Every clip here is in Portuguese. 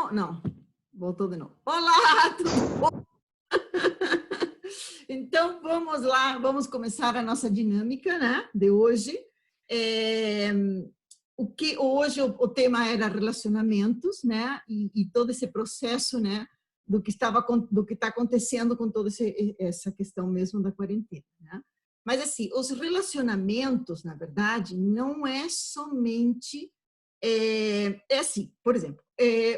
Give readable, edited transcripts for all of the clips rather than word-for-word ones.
Não, não. Voltou de novo. Olá, tudo bom? Então, vamos lá, vamos começar a nossa dinâmica, né, de hoje. O tema era relacionamentos, né, e todo esse processo, né, do que está acontecendo com toda essa questão mesmo da quarentena, né? Mas assim, os relacionamentos, na verdade, não é somente assim, por exemplo,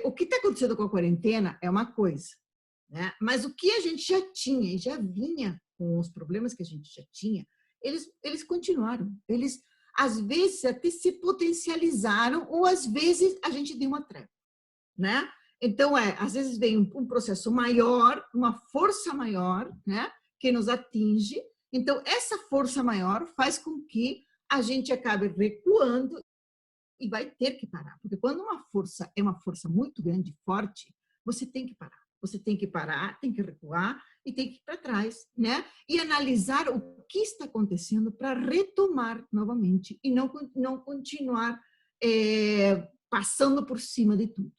o que está acontecendo com a quarentena é uma coisa, né? Mas o que a gente já tinha e já vinha com os problemas que a gente já tinha, eles continuaram. Eles, às vezes, até se potencializaram ou, às vezes, a gente deu uma trégua, né? Então, às vezes vem um processo maior, uma força maior, né? Que nos atinge. Então, essa força maior faz com que a gente acabe recuando e vai ter que parar, porque quando uma força é uma força muito grande, forte, você tem que parar. Você tem que parar, tem que recuar e tem que ir para trás, né? E analisar o que está acontecendo para retomar novamente e não continuar passando por cima de tudo.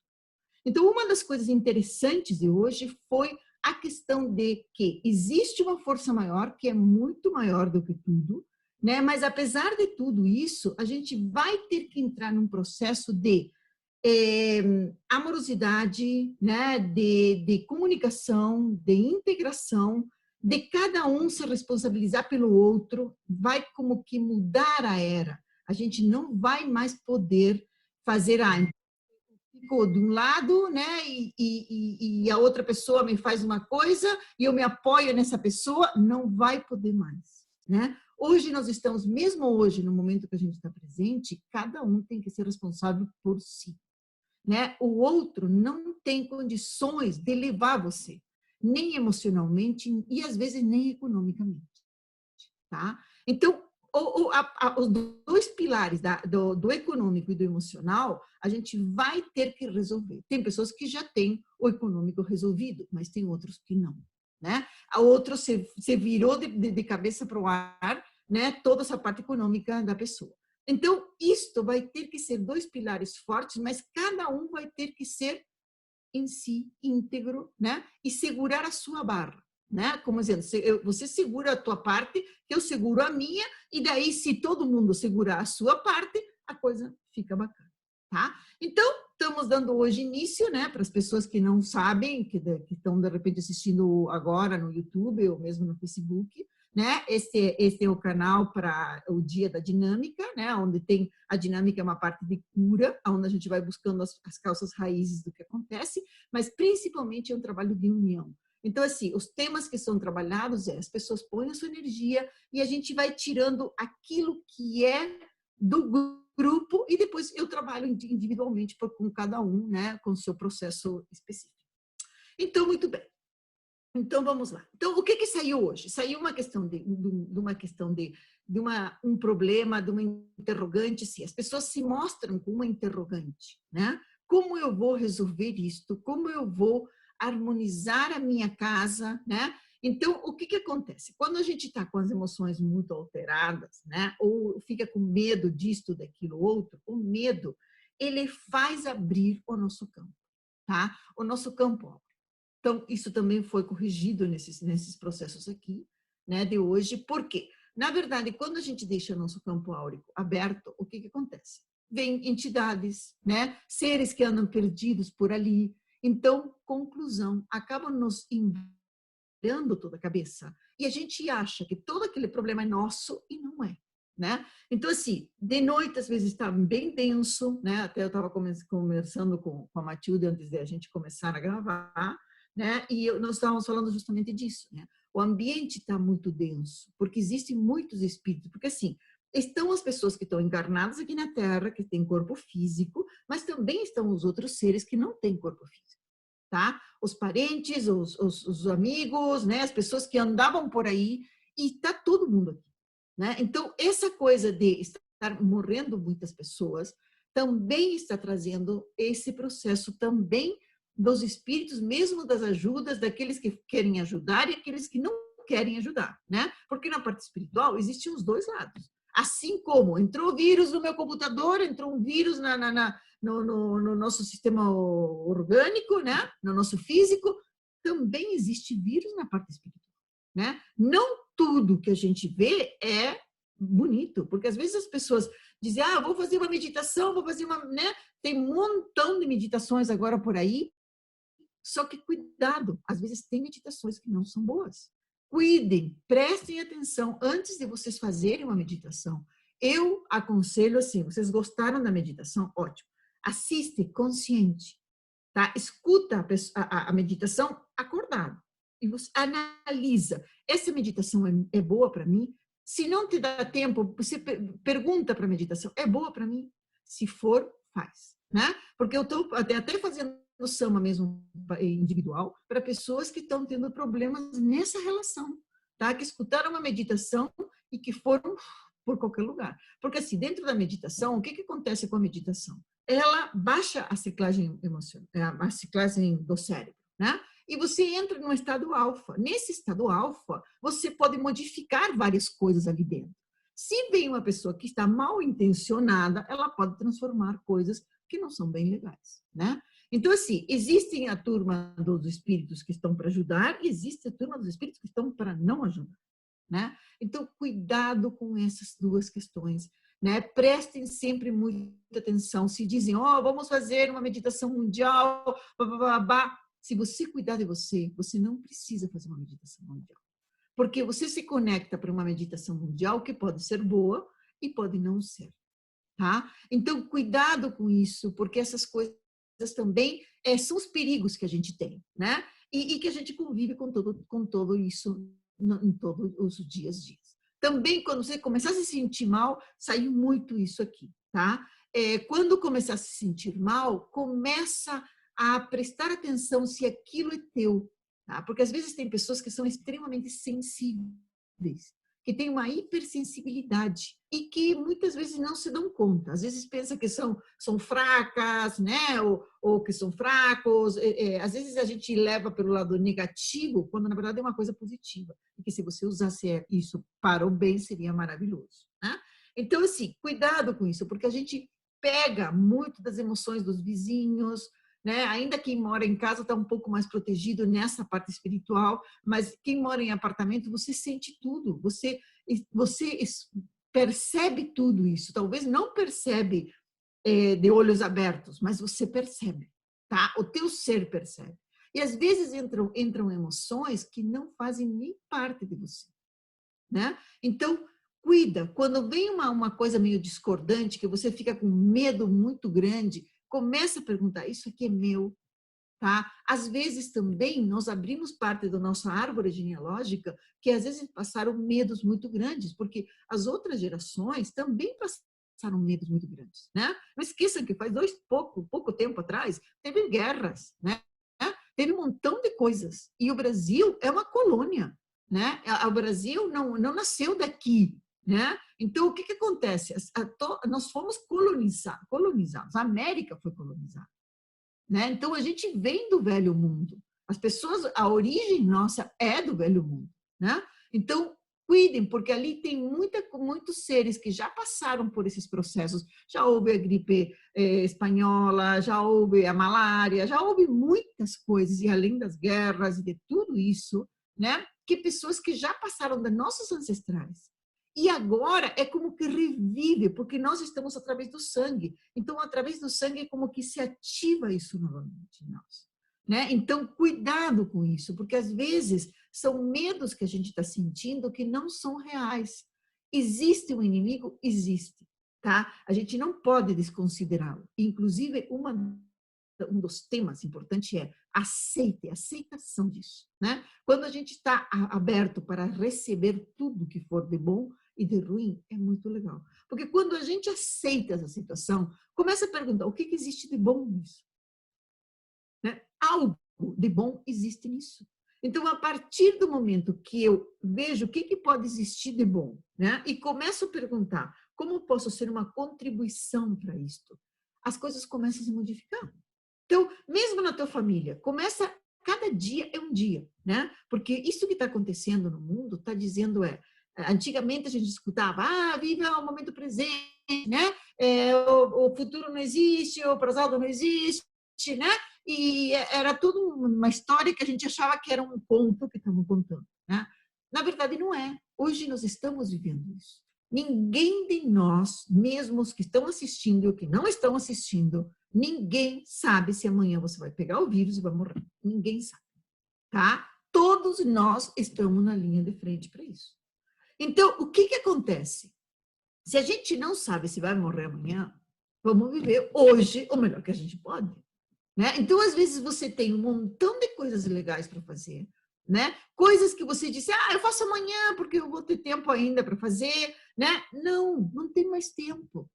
Então, uma das coisas interessantes de hoje foi a questão de que existe uma força maior, que é muito maior do que tudo, né? Mas, apesar de tudo isso, a gente vai ter que entrar num processo de amorosidade, né? De comunicação, de integração, de cada um se responsabilizar pelo outro, vai como que mudar a era. A gente não vai mais poder fazer ficou de um lado, né? E a outra pessoa me faz uma coisa e eu me apoio nessa pessoa, não vai poder mais, né? Hoje nós estamos, mesmo hoje, no momento que a gente está presente, cada um tem que ser responsável por si, né? O outro não tem condições de levar você, nem emocionalmente e às vezes nem economicamente, tá? Então, os dois pilares do econômico e do emocional, a gente vai ter que resolver. Tem pessoas que já têm o econômico resolvido, mas tem outros que não, né? A outro se virou de cabeça para o ar, né? Toda essa parte econômica da pessoa. Então, isto vai ter que ser dois pilares fortes, mas cada um vai ter que ser em si íntegro, né? E segurar a sua barra, né? Como dizendo, você segura a tua parte, eu seguro a minha, e daí, se todo mundo segurar a sua parte, a coisa fica bacana, tá? Então, estamos dando hoje início, né? Para as pessoas que não sabem, que estão, de repente, assistindo agora no YouTube ou mesmo no Facebook, né? Esse é o canal para o Dia da Dinâmica, né? Onde tem a dinâmica, é uma parte de cura, onde a gente vai buscando as causas raízes do que acontece, mas principalmente é um trabalho de união. Então, assim, os temas que são trabalhados as pessoas põem a sua energia e a gente vai tirando aquilo que é do grupo e depois eu trabalho individualmente com cada um, né? Com o seu processo específico. Então, muito bem. Então, vamos lá. Então, o que saiu hoje? Saiu uma questão um problema, de uma interrogante, sim. As pessoas se mostram com uma interrogante, né? Como eu vou resolver isto? Como eu vou harmonizar a minha casa, né? Então, o que acontece? Quando a gente está com as emoções muito alteradas, né? Ou fica com medo disto, daquilo, outro, o medo, ele faz abrir o nosso campo, tá? O nosso campo. Então, isso também foi corrigido nesses processos aqui, né, de hoje. Por quê? Na verdade, quando a gente deixa o nosso campo áurico aberto, o que acontece? Vêm entidades, né, seres que andam perdidos por ali. Então, conclusão, acabam nos invadindo toda a cabeça. E a gente acha que todo aquele problema é nosso e não é, né? Então, assim, de noite, às vezes, está bem denso, né? Até eu estava conversando com a Matilde antes de a gente começar a gravar, né? E nós estávamos falando justamente disso, né? O ambiente está muito denso, porque existem muitos espíritos, porque assim, estão as pessoas que estão encarnadas aqui na Terra, que têm corpo físico, mas também estão os outros seres que não têm corpo físico, tá? Os parentes, os amigos, né? As pessoas que andavam por aí, e está todo mundo aqui, né? Então, essa coisa de estar morrendo muitas pessoas também está trazendo esse processo também dos espíritos, mesmo das ajudas, daqueles que querem ajudar e aqueles que não querem ajudar, né? Porque na parte espiritual existem os dois lados. Assim como entrou vírus no meu computador, entrou um vírus no nosso sistema orgânico, né? No nosso físico, também existe vírus na parte espiritual, né? Não tudo que a gente vê é bonito, porque às vezes as pessoas dizem, vou fazer uma meditação, vou fazer uma, né? Tem um montão de meditações agora por aí, só que cuidado, às vezes tem meditações que não são boas. Cuidem, prestem atenção antes de vocês fazerem uma meditação. Eu aconselho assim, vocês gostaram da meditação? Ótimo. Assiste consciente, tá? Escuta a meditação acordado e você analisa. Essa meditação é boa para mim? Se não te dá tempo, você pergunta para a meditação, é boa para mim? Se for, faz, né? Porque eu estou até fazendo no Sama mesmo individual para pessoas que estão tendo problemas nessa relação, tá? Que escutaram uma meditação e que foram por qualquer lugar. Porque assim, dentro da meditação, o que acontece com a meditação? Ela baixa a ciclagem emocional, a ciclagem do cérebro, né? E você entra num estado alfa. Nesse estado alfa, você pode modificar várias coisas ali dentro. Se vem uma pessoa que está mal intencionada, ela pode transformar coisas que não são bem legais, né? Então, assim, existem a turma dos espíritos que estão para ajudar e existe a turma dos espíritos que estão para não ajudar, né? Então, cuidado com essas duas questões, né? Prestem sempre muita atenção. Se dizem, vamos fazer uma meditação mundial, se você cuidar de você, você não precisa fazer uma meditação mundial. Porque você se conecta para uma meditação mundial que pode ser boa e pode não ser, tá? Então, cuidado com isso, porque essas coisas também são os perigos que a gente tem, né? E que a gente convive com todo isso em todos os dias. Também, quando você começar a se sentir mal, saiu muito isso aqui, tá? Quando começar a se sentir mal, começa a prestar atenção se aquilo é teu, tá? Porque às vezes tem pessoas que são extremamente sensíveis, que têm uma hipersensibilidade e que muitas vezes não se dão conta. Às vezes pensa que são fracas, né? Ou que são fracos. Às vezes a gente leva pelo lado negativo, quando na verdade é uma coisa positiva. E que se você usasse isso para o bem, seria maravilhoso, né? Então, assim, cuidado com isso, porque a gente pega muito das emoções dos vizinhos, né? Ainda quem mora em casa está um pouco mais protegido nessa parte espiritual, mas quem mora em apartamento, você sente tudo, você percebe tudo isso. Talvez não percebe de olhos abertos, mas você percebe, tá? O teu ser percebe. E às vezes entram emoções que não fazem nem parte de você, né? Então, cuida. Quando vem uma coisa meio discordante, que você fica com medo muito grande, começa a perguntar, isso aqui é meu, tá? Às vezes também nós abrimos parte da nossa árvore genealógica que às vezes passaram medos muito grandes, porque as outras gerações também passaram medos muito grandes, né? Não esqueçam que faz pouco tempo atrás teve guerras, né? Teve um montão de coisas. E o Brasil é uma colônia, né? O Brasil não nasceu daqui, né? Então, o que acontece? Nós fomos colonizados. A América foi colonizada, né? Então, a gente vem do velho mundo. As pessoas, a origem nossa é do velho mundo, né? Então, cuidem, porque ali tem muitos seres que já passaram por esses processos. Já houve a gripe espanhola, já houve a malária, já houve muitas coisas, e além das guerras e de tudo isso, né? Que pessoas que já passaram de nossos ancestrais. E agora é como que revive, porque nós estamos através do sangue. Então, através do sangue é como que se ativa isso novamente em nós, né? Então, cuidado com isso, porque às vezes são medos que a gente está sentindo que não são reais. Existe um inimigo? Existe, tá? A gente não pode desconsiderá-lo. Inclusive, um dos temas importantes é aceitação disso, né? Quando a gente está aberto para receber tudo que for de bom e de ruim, é muito legal. Porque quando a gente aceita essa situação, começa a perguntar, o que existe de bom nisso? Né? Algo de bom existe nisso. Então, a partir do momento que eu vejo o que pode existir de bom, né? E começo a perguntar, como posso ser uma contribuição para isto? As coisas começam a se modificar. Então, mesmo na tua família, começa, cada dia é um dia, né? Porque isso que está acontecendo no mundo está dizendo Antigamente a gente escutava, viva o momento presente, né? O futuro não existe, o passado não existe, né? E era tudo uma história que a gente achava que era um conto que estavam contando, né? Na verdade, não é. Hoje nós estamos vivendo isso. Ninguém de nós, mesmo os que estão assistindo e os que não estão assistindo, ninguém sabe se amanhã você vai pegar o vírus e vai morrer. Ninguém sabe, tá? Todos nós estamos na linha de frente para isso. Então, o que acontece? Se a gente não sabe se vai morrer amanhã, vamos viver hoje o melhor que a gente pode, né? Então, às vezes, você tem um montão de coisas legais para fazer, né? Coisas que você disse, eu faço amanhã porque eu vou ter tempo ainda para fazer, né? Não, não tem mais tempo.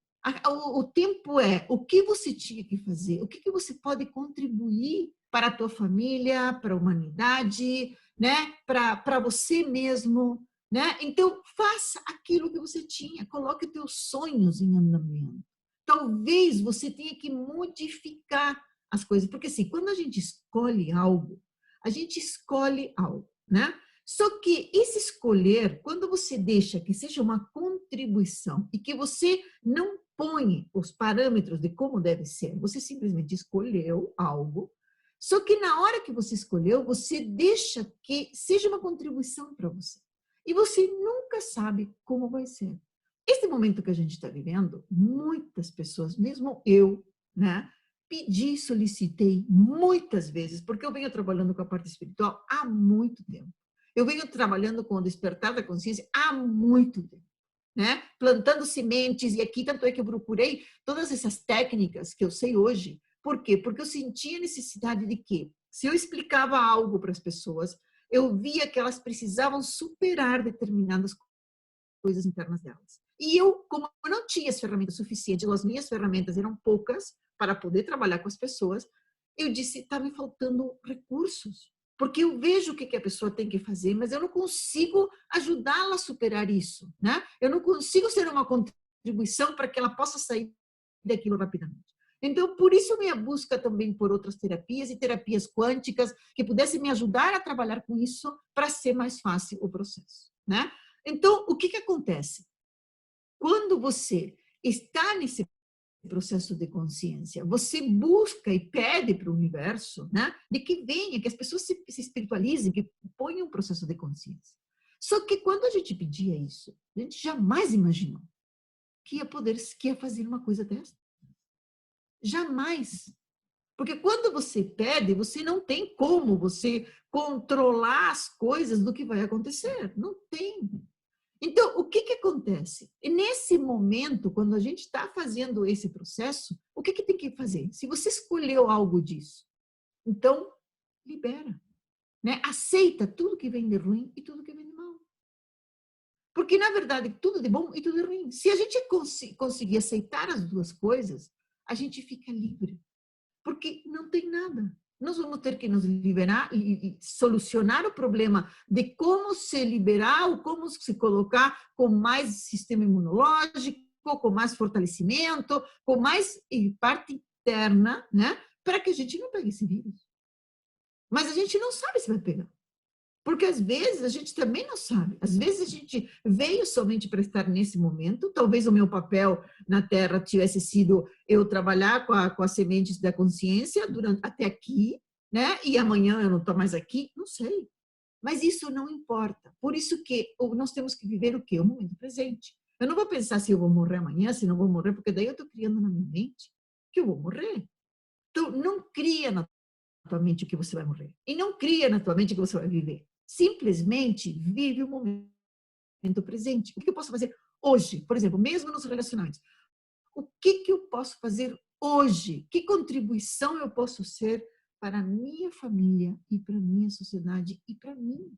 O tempo é o que você tinha que fazer, o que você pode contribuir para a tua família, para a humanidade, né? Para você mesmo, né? Então, faça aquilo que você tinha, coloque os teus sonhos em andamento. Talvez você tenha que modificar as coisas, porque assim, quando a gente escolhe algo, né? Só que esse escolher, quando você deixa que seja uma contribuição e que você não põe os parâmetros de como deve ser, você simplesmente escolheu algo, só que na hora que você escolheu, você deixa que seja uma contribuição para você. E você nunca sabe como vai ser. Esse momento que a gente está vivendo, muitas pessoas, mesmo eu, né, pedi, solicitei muitas vezes, porque eu venho trabalhando com a parte espiritual há muito tempo. Eu venho trabalhando com o despertar da consciência há muito tempo, né? Plantando sementes, e aqui tanto é que eu procurei todas essas técnicas que eu sei hoje. Por quê? Porque eu sentia necessidade de que, se eu explicava algo para as pessoas, eu via que elas precisavam superar determinadas coisas internas delas. E eu, como eu não tinha as ferramentas suficientes, as minhas ferramentas eram poucas para poder trabalhar com as pessoas, eu disse, está me faltando recursos. Porque eu vejo o que a pessoa tem que fazer, mas eu não consigo ajudá-la a superar isso, né? Eu não consigo ser uma contribuição para que ela possa sair daquilo rapidamente. Então, por isso minha busca também por outras terapias e terapias quânticas que pudessem me ajudar a trabalhar com isso para ser mais fácil o processo, né? Então, o que acontece? Quando você está nesse processo de consciência, você busca e pede para o universo, né, de que venha, que as pessoas se espiritualizem, que ponham um processo de consciência. Só que quando a gente pedia isso, a gente jamais imaginou que ia fazer uma coisa dessa. Jamais. Porque quando você pede, você não tem como você controlar as coisas do que vai acontecer. Não tem. Então, o que acontece? E nesse momento, quando a gente está fazendo esse processo, o que tem que fazer? Se você escolheu algo disso, então, libera. Né? Aceita tudo que vem de ruim e tudo que vem de mal. Porque, na verdade, tudo de bom e tudo de ruim. Se a gente conseguir aceitar as duas coisas, a gente fica livre. Porque não tem nada. Nós vamos ter que nos liberar e solucionar o problema de como se liberar ou como se colocar com mais sistema imunológico, com mais fortalecimento, com mais parte interna, né? Para que a gente não pegue esse vírus. Mas a gente não sabe se vai pegar. Porque às vezes a gente também não sabe. Às vezes a gente veio somente para estar nesse momento. Talvez o meu papel na Terra tivesse sido eu trabalhar com as sementes da consciência até aqui, né? E amanhã eu não estou mais aqui. Não sei. Mas isso não importa. Por isso que nós temos que viver o quê? O momento presente. Eu não vou pensar se eu vou morrer amanhã, se não vou morrer, porque daí eu estou criando na minha mente que eu vou morrer. Então, não cria na tua mente que você vai morrer. E não cria na tua mente que você vai viver. Simplesmente vive o momento presente. O que eu posso fazer hoje? Por exemplo, mesmo nos relacionamentos. O que eu posso fazer hoje? Que contribuição eu posso ser para a minha família e para a minha sociedade e para mim?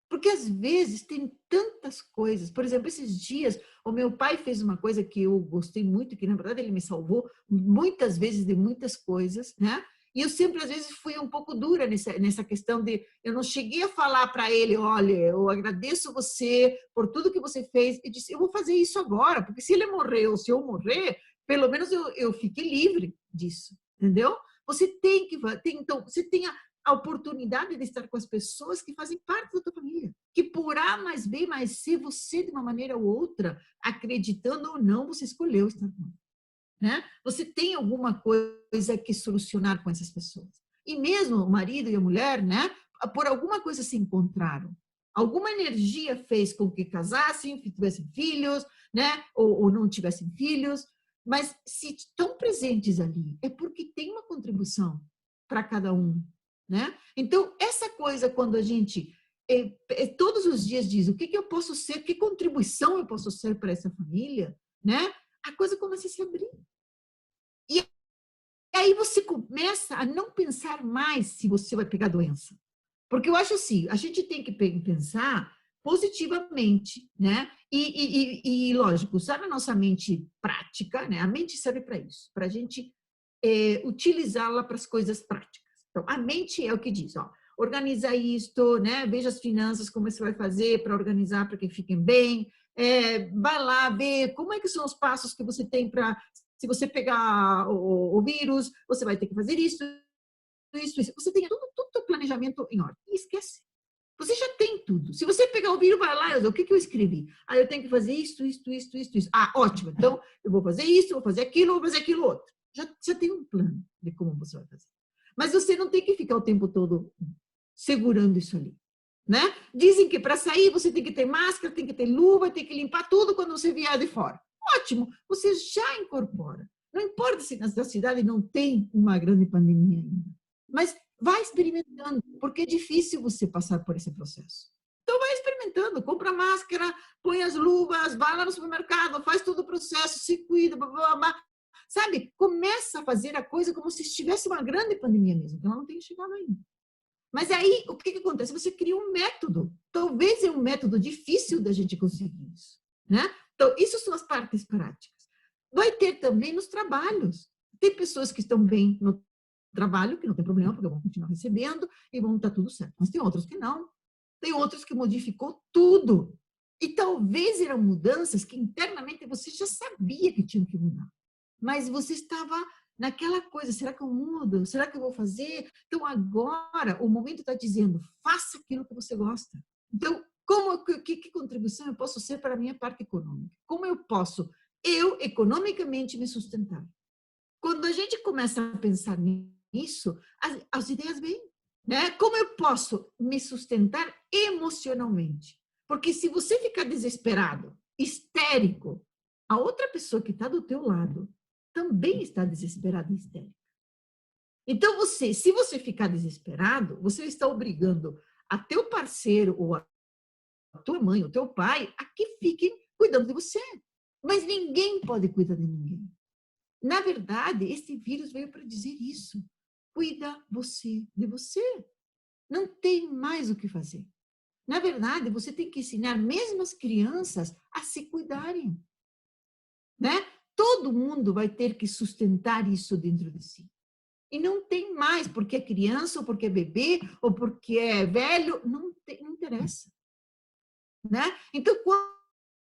Porque às vezes tem tantas coisas. Por exemplo, esses dias o meu pai fez uma coisa que eu gostei muito, que na verdade ele me salvou muitas vezes de muitas coisas, né? E eu sempre, às vezes, fui um pouco dura nessa questão de... Eu não cheguei a falar para ele, olha, eu agradeço você por tudo que você fez. Eu disse, eu vou fazer isso agora, porque se ele morrer ou se eu morrer, pelo menos eu fiquei livre disso, entendeu? Você tem que... Então, você tem a oportunidade de estar com as pessoas que fazem parte da tua família. Que por A mais B mais C, você, de uma maneira ou outra, acreditando ou não, você escolheu estar com elas. Né? Você tem alguma coisa que solucionar com essas pessoas. E mesmo o marido e a mulher, né, por alguma coisa se encontraram. Alguma energia fez com que casassem, que tivessem filhos, né, ou não tivessem filhos, mas se estão presentes ali, é porque tem uma contribuição para cada um. Né? Então, essa coisa, quando a gente todos os dias diz o que eu posso ser, que contribuição eu posso ser para essa família, né? A coisa começa a se abrir. E aí você começa a não pensar mais se você vai pegar doença. Porque eu acho assim, a gente tem que pensar positivamente, né? E lógico, usar a nossa mente prática, né? A mente serve para isso, para a gente utilizá-la para as coisas práticas. Então, a mente é o que diz, ó, organiza isto, né? Veja as finanças, como você vai fazer para organizar para que fiquem bem, vai lá ver como é que são os passos que você tem para, se você pegar o vírus, você vai ter que fazer isso. Você tem tudo o planejamento em ordem. E esquece. Você já tem tudo. Se você pegar o vírus, vai lá, o que eu escrevi? Ah, eu tenho que fazer isso. Ah, ótimo. Então, eu vou fazer isso, vou fazer aquilo outro. Já tem um plano de como você vai fazer. Mas você não tem que ficar o tempo todo segurando isso ali. Né? Dizem que para sair você tem que ter máscara, tem que ter luva, tem que limpar tudo quando você vier de fora. Ótimo, você já incorpora. Não importa se na cidade não tem uma grande pandemia ainda. Mas vai experimentando, porque é difícil você passar por esse processo. Então vai experimentando, compra máscara, põe as luvas, vai lá no supermercado, faz todo o processo, se cuida, blá, blá, blá. Sabe? Começa a fazer a coisa como se estivesse uma grande pandemia mesmo, que ela não tem chegado ainda. Mas aí, o que acontece? Você cria um método. Talvez é um método difícil da gente conseguir isso. Né? Então, isso são as partes práticas. Vai ter também nos trabalhos. Tem pessoas que estão bem no trabalho, que não tem problema, porque vão continuar recebendo e vão estar tudo certo. Mas tem outros que não. Tem outros que modificou tudo. E talvez eram mudanças que internamente você já sabia que tinham que mudar. Mas você estava naquela coisa, será que eu mudo? Será que eu vou fazer? Então, agora, o momento está dizendo, faça aquilo que você gosta. Então, que contribuição eu posso ser para a minha parte econômica? Como eu posso, economicamente, me sustentar? Quando a gente começa a pensar nisso, as ideias vêm. Né? Como eu posso me sustentar emocionalmente? Porque se você ficar desesperado, histérico, a outra pessoa que está do teu lado também está desesperada e histérica. Então, se você ficar desesperado, você está obrigando a teu parceiro ou a tua mãe, o teu pai, a que fiquem cuidando de você. Mas ninguém pode cuidar de ninguém. Na verdade, esse vírus veio para dizer isso. Cuida você de você. Não tem mais o que fazer. Na verdade, você tem que ensinar mesmo as crianças a se cuidarem. Né? Todo mundo vai ter que sustentar isso dentro de si. E não tem mais, porque é criança, ou porque é bebê, ou porque é velho, não interessa. Né? Então,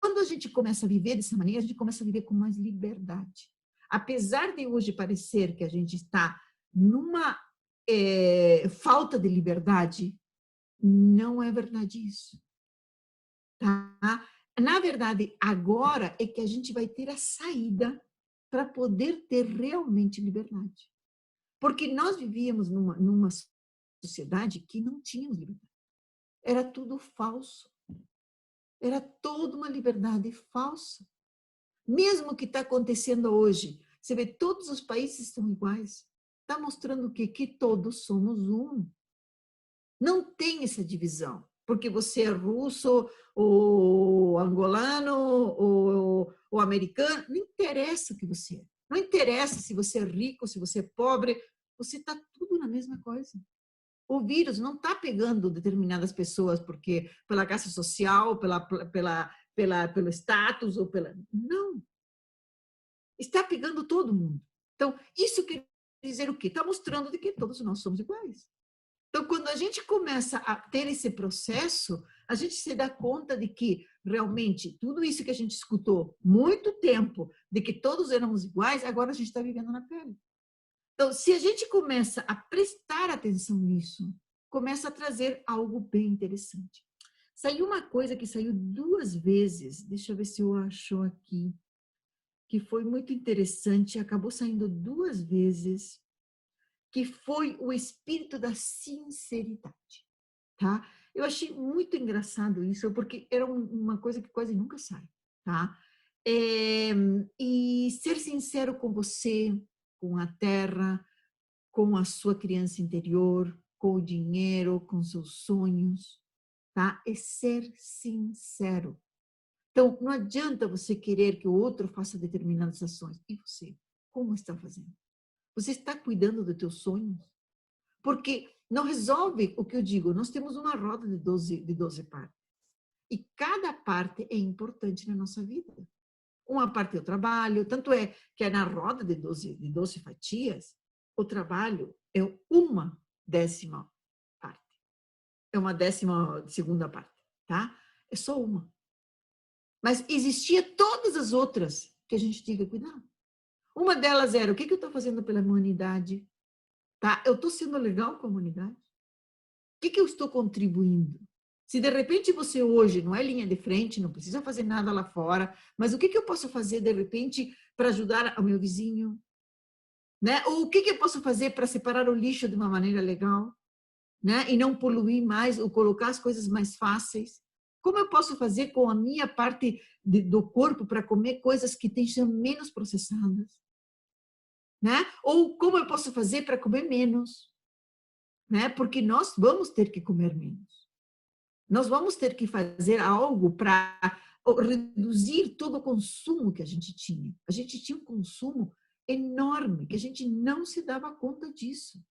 quando a gente começa a viver dessa maneira, a gente começa a viver com mais liberdade. Apesar de hoje parecer que a gente está numa falta de liberdade, não é verdade isso. Tá? Na verdade, agora é que a gente vai ter a saída para poder ter realmente liberdade. Porque nós vivíamos numa sociedade que não tínhamos liberdade. Era tudo falso. Era toda uma liberdade falsa. Mesmo o que está acontecendo hoje, você vê, todos os países são iguais. Está mostrando o quê? Que todos somos um. Não tem essa divisão, porque você é russo, ou angolano, ou americano, não interessa o que você é. Não interessa se você é rico, se você é pobre, você está tudo na mesma coisa. O vírus não está pegando determinadas pessoas porque pela classe social, pelo status, ou pela... Não. Está pegando todo mundo. Então, isso quer dizer o quê? Está mostrando de que todos nós somos iguais. Então, quando a gente começa a ter esse processo, a gente se dá conta de que, realmente, tudo isso que a gente escutou muito tempo, de que todos éramos iguais, agora a gente está vivendo na pele. Então, se a gente começa a prestar atenção nisso, começa a trazer algo bem interessante. Saiu uma coisa que saiu 2 vezes, deixa eu ver se eu acho aqui, que foi muito interessante, acabou saindo 2 vezes, que foi o espírito da sinceridade, tá? Eu achei muito engraçado isso, porque era uma coisa que quase nunca sai, tá? E ser sincero com você, com a terra, com a sua criança interior, com o dinheiro, com seus sonhos, tá? É ser sincero. Então, não adianta você querer que o outro faça determinadas ações. E você? Como está fazendo? Você está cuidando dos teus sonhos? Porque não resolve o que eu digo. Nós temos uma roda de 12 partes. E cada parte é importante na nossa vida. Uma parte é o trabalho, tanto é que é na roda de 12 fatias, o trabalho é uma 10ª parte. É uma 12ª parte, tá? É só uma. Mas existia todas as outras que a gente tinha que cuidar. Uma delas era, o que eu estou fazendo pela humanidade? Tá? Eu estou sendo legal com a humanidade? O que eu estou contribuindo? Se de repente você hoje não é linha de frente, não precisa fazer nada lá fora, mas o que eu posso fazer de repente para ajudar o meu vizinho? Né? Ou o que eu posso fazer para separar o lixo de uma maneira legal? Né? E não poluir mais, ou colocar as coisas mais fáceis? Como eu posso fazer com a minha parte do corpo para comer coisas que sejam menos processadas? Né? Ou como eu posso fazer para comer menos? Né? Porque nós vamos ter que comer menos. Nós vamos ter que fazer algo para reduzir todo o consumo que a gente tinha. A gente tinha um consumo enorme, que a gente não se dava conta disso.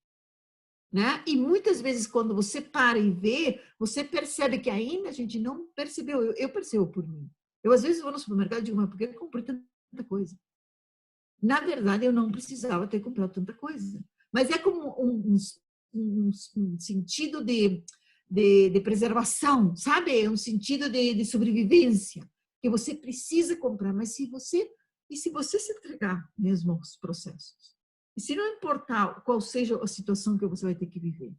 Né? E muitas vezes, quando você para e vê, você percebe que ainda a gente não percebeu. Eu percebo por mim. Eu, às vezes, vou no supermercado e digo, mas por que eu comprei tanta coisa? Na verdade, eu não precisava ter comprado tanta coisa. Mas é como um sentido de preservação, sabe? É um sentido de sobrevivência, que você precisa comprar. Mas se você se entregar mesmo aos processos? E se não importar qual seja a situação que você vai ter que viver,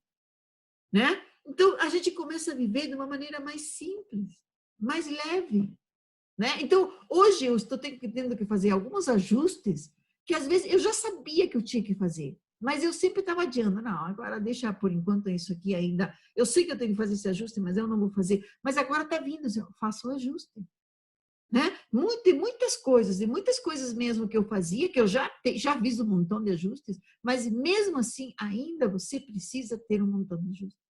né? Então, a gente começa a viver de uma maneira mais simples, mais leve, né? Então, hoje eu estou tendo que fazer alguns ajustes que às vezes eu já sabia que eu tinha que fazer, mas eu sempre estava adiando. Não, agora deixa por enquanto isso aqui ainda. Eu sei que eu tenho que fazer esse ajuste, mas eu não vou fazer. Mas agora está vindo, eu faço o ajuste. Né? E muitas coisas mesmo que eu fazia, que eu já fiz um montão de ajustes, mas mesmo assim, ainda você precisa ter um montão de ajustes.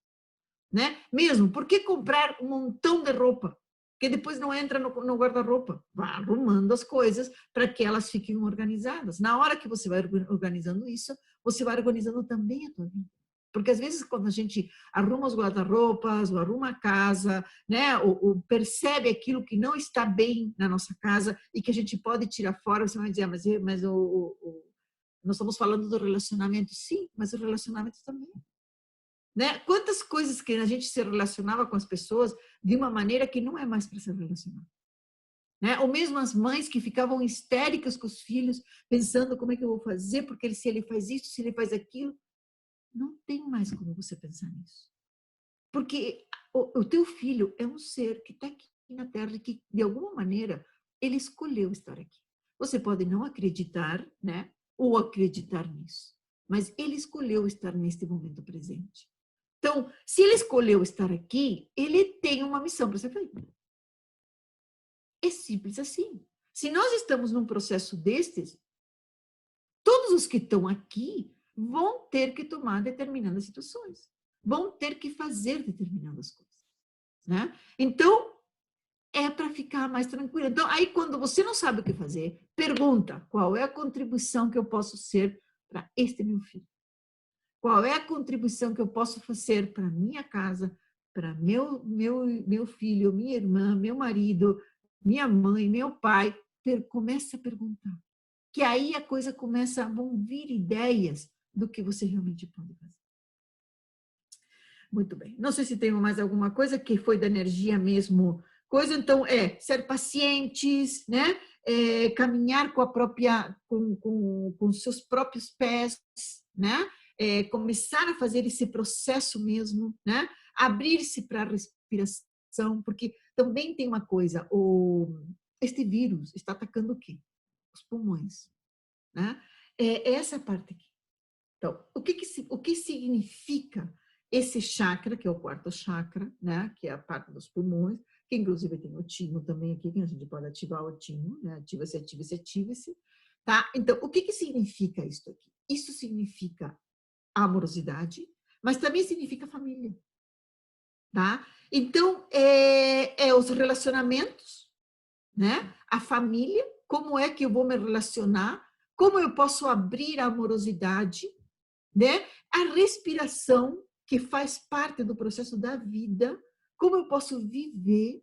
Né? Mesmo, por que comprar um montão de roupa? Que depois não entra no guarda-roupa. Vá arrumando as coisas para que elas fiquem organizadas. Na hora que você vai organizando isso, você vai organizando também a tua vida. Porque às vezes quando a gente arruma os guarda-roupas, ou arruma a casa, né, ou percebe aquilo que não está bem na nossa casa e que a gente pode tirar fora, você vai dizer, mas nós estamos falando do relacionamento. Sim, mas o relacionamento também. Né? Quantas coisas que a gente se relacionava com as pessoas de uma maneira que não é mais para se relacionar. Né? Ou mesmo as mães que ficavam histéricas com os filhos, pensando como é que eu vou fazer, porque se ele faz isso, se ele faz aquilo. Não tem mais como você pensar nisso. Porque o teu filho é um ser que está aqui na Terra e que, de alguma maneira, ele escolheu estar aqui. Você pode não acreditar, né? Ou acreditar nisso. Mas ele escolheu estar neste momento presente. Então, se ele escolheu estar aqui, ele tem uma missão para ser feita. É simples assim. Se nós estamos num processo destes, todos os que estão aqui vão ter que tomar determinadas situações, vão ter que fazer determinadas coisas, né? Então, é para ficar mais tranquilo. Então, aí quando você não sabe o que fazer, pergunta, qual é a contribuição que eu posso ser para este meu filho? Qual é a contribuição que eu posso fazer para minha casa, para meu filho, minha irmã, meu marido, minha mãe, meu pai? Comece a perguntar. Que aí a coisa começa a vir ideias do que você realmente pode fazer. Muito bem. Não sei se tem mais alguma coisa que foi da energia mesmo. Coisa, então, ser pacientes, né? Caminhar com seus próprios pés, né? Começar a fazer esse processo mesmo, né? Abrir-se para a respiração, porque também tem uma coisa, este vírus está atacando o quê? Os pulmões, né? Essa parte aqui. Então, o que significa esse chakra, que é o quarto chakra, né? Que é a parte dos pulmões, que inclusive tem o timo também aqui, que a gente pode ativar o timo, né? Ativa-se, ativa-se, ativa-se, tá? Então, o que significa isso aqui? Isso significa amorosidade, mas também significa família, tá? Então, os relacionamentos, né? A família, como é que eu vou me relacionar, como eu posso abrir a amorosidade, né? A respiração, que faz parte do processo da vida, como eu posso viver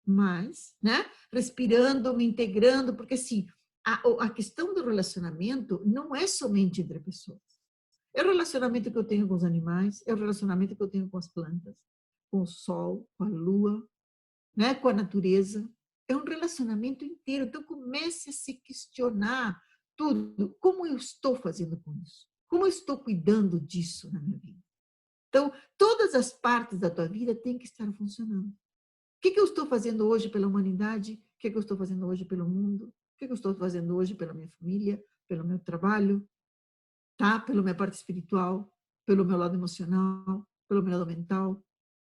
mais, né? Respirando, me integrando, porque assim, a questão do relacionamento não é somente entre pessoas. É o relacionamento que eu tenho com os animais, é o relacionamento que eu tenho com as plantas, com o sol, com a lua, né? Com a natureza. É um relacionamento inteiro. Então, comece a se questionar tudo. Como eu estou fazendo com isso? Como eu estou cuidando disso na minha vida? Então, todas as partes da tua vida têm que estar funcionando. O que eu estou fazendo hoje pela humanidade? O que eu estou fazendo hoje pelo mundo? O que eu estou fazendo hoje pela minha família, pelo meu trabalho, tá? Pela minha parte espiritual, pelo meu lado emocional, pelo meu lado mental,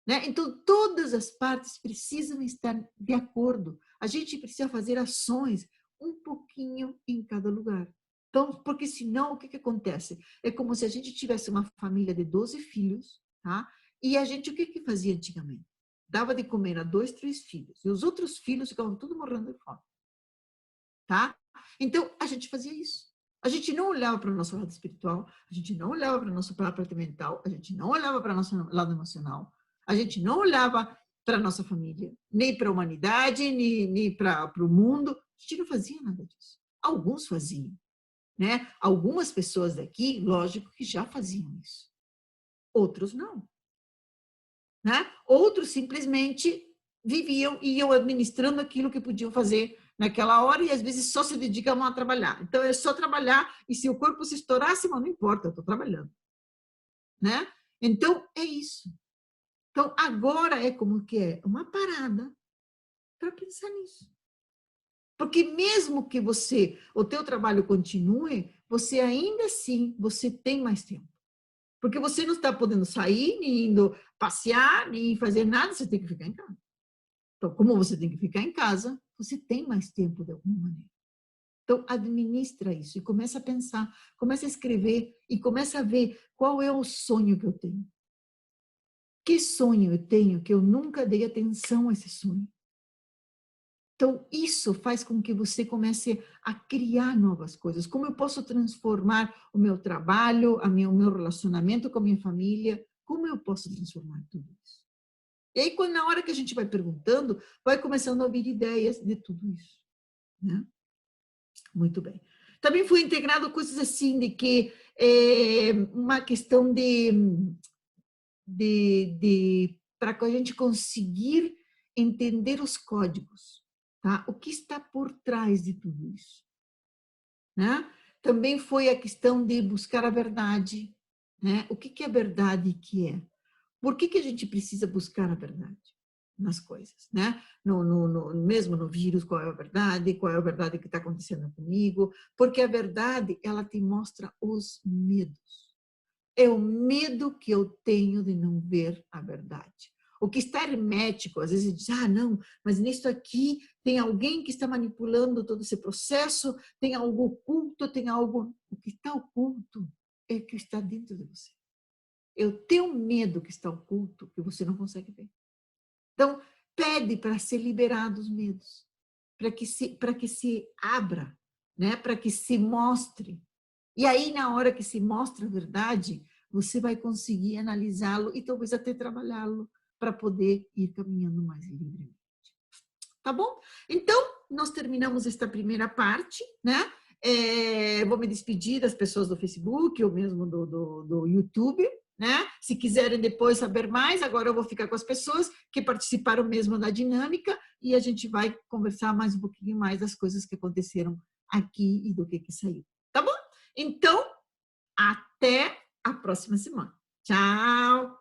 né? Então, todas as partes precisam estar de acordo. A gente precisa fazer ações um pouquinho em cada lugar. Então, porque senão, o que acontece? É como se a gente tivesse uma família de 12 filhos, tá? E a gente, o que fazia antigamente? Dava de comer a 2, 3 filhos. E os outros filhos ficavam tudo morrendo de fome, tá? Então, a gente fazia isso. A gente não olhava para o nosso lado espiritual, a gente não olhava para a nossa parte mental, a gente não olhava para o nosso lado emocional, a gente não olhava para a nossa família, nem para a humanidade, nem para o mundo. A gente não fazia nada disso. Alguns faziam, né? Algumas pessoas daqui, lógico, que já faziam isso. Outros não, né? Outros simplesmente viviam e iam administrando aquilo que podiam fazer naquela hora e às vezes só se dedicavam a trabalhar. Então é só trabalhar e se o corpo se estourasse, mas não importa, eu estou trabalhando, né? Então é isso. Então agora é como que é uma parada para pensar nisso. Porque mesmo que o teu trabalho continue, você ainda assim, você tem mais tempo. Porque você não está podendo sair, nem indo passear, nem fazer nada, você tem que ficar em casa. Então, como você tem que ficar em casa, você tem mais tempo de alguma maneira. Então, administra isso e começa a pensar, começa a escrever e começa a ver qual é o sonho que eu tenho. Que sonho eu tenho que eu nunca dei atenção a esse sonho? Então, isso faz com que você comece a criar novas coisas. Como eu posso transformar o meu trabalho, o meu relacionamento com a minha família? Como eu posso transformar tudo isso? E aí, na hora que a gente vai perguntando, vai começando a vir ideias de tudo isso, né? Muito bem. Também foi integrado coisas assim, de que uma questão para que a gente conseguir entender os códigos, tá? O que está por trás de tudo isso, né? Também foi a questão de buscar a verdade, né? O que é a verdade que é? Por que a gente precisa buscar a verdade nas coisas, né? Mesmo no vírus, qual é a verdade que está acontecendo comigo, porque a verdade, ela te mostra os medos. É o medo que eu tenho de não ver a verdade. O que está hermético, às vezes diz, não, mas nisso aqui tem alguém que está manipulando todo esse processo, tem algo oculto, tem algo... O que está oculto é o que está dentro de você. É o teu medo que está oculto, que você não consegue ver. Então, pede para ser liberado os medos, para que se abra, né? Para que se mostre. E aí, na hora que se mostra a verdade, você vai conseguir analisá-lo e talvez até trabalhá-lo para poder ir caminhando mais livremente. Tá bom? Então, nós terminamos esta primeira parte, né? Vou me despedir das pessoas do Facebook ou mesmo do YouTube, né? Se quiserem depois saber mais, agora eu vou ficar com as pessoas que participaram mesmo da dinâmica e a gente vai conversar mais um pouquinho mais das coisas que aconteceram aqui e do que saiu. Tá bom? Então, até até a próxima semana. Tchau!